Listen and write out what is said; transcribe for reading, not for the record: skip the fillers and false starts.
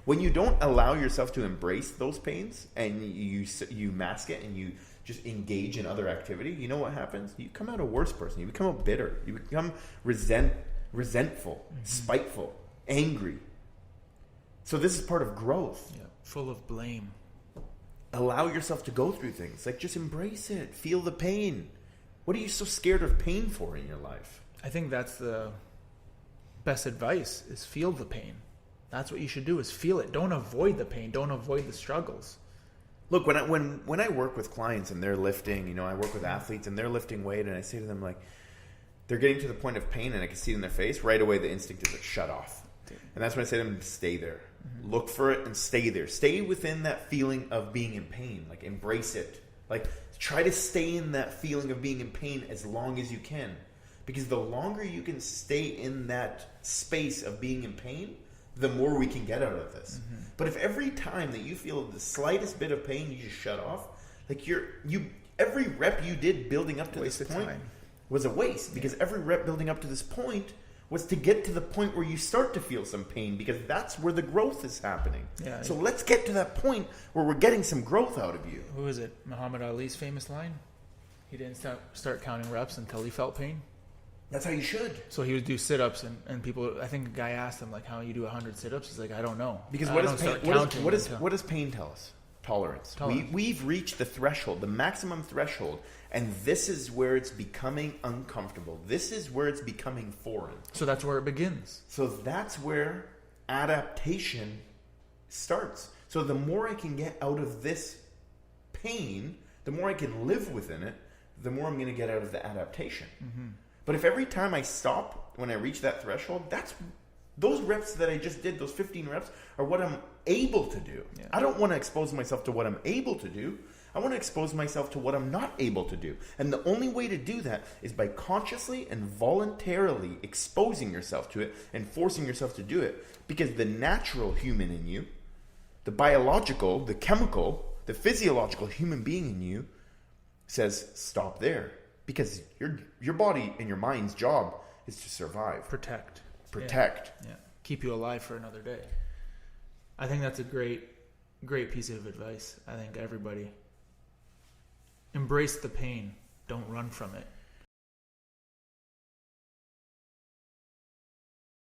When you don't allow yourself to embrace those pains and you mask it and you just engage in other activity, you know what happens? You come out a worse person. You become bitter. You become resentful, spiteful, angry. So this is part of growth. Yeah, full of blame. Allow yourself to go through things. Like, just embrace it. Feel the pain. What are you so scared of pain for in your life? I think that's the best advice, is feel the pain. That's what you should do, is feel it. Don't avoid the pain. Don't avoid the struggles. Look, when I work with clients and they're lifting, I work with athletes and they're lifting weight, and I say to them, like, they're getting to the point of pain and I can see it in their face, right away the instinct is like, shut off. And that's when I say to them, stay there. Mm-hmm. Look for it and stay there. Stay within that feeling of being in pain. Like, embrace it. Like, try to stay in that feeling of being in pain as long as you can. Because the longer you can stay in that space of being in pain, the more we can get out of this. Mm-hmm. But if every time that you feel the slightest bit of pain, you just shut off, like every rep you did building up to this point was a waste. Because every rep building up to this point was to get to the point where you start to feel some pain, because that's where the growth is happening. Yeah, so let's get to that point where we're getting some growth out of you. Who is it? Muhammad Ali's famous line? He didn't start counting reps until he felt pain. That's how you should. So he would do sit-ups, and people, I think a guy asked him, like, how you do 100 sit-ups. He's like, I don't know. Because what does pain tell us? Tolerance. We've reached the threshold, the maximum threshold, and this is where it's becoming uncomfortable. This is where it's becoming foreign. So that's where it begins. So that's where adaptation starts. So the more I can get out of this pain, the more I can live within it, the more I'm going to get out of the adaptation. Mm-hmm. But if every time I stop when I reach that threshold, those reps that I just did, those 15 reps, are what I'm able to do. Yeah. I don't want to expose myself to what I'm able to do. I want to expose myself to what I'm not able to do. And the only way to do that is by consciously and voluntarily exposing yourself to it and forcing yourself to do it. Because the natural human in you, the biological, the chemical, the physiological human being in you says, stop there. Because your body and your mind's job is to survive. Protect. Yeah. Keep you alive for another day. I think that's a great piece of advice. I think everybody embrace the pain. Don't run from it.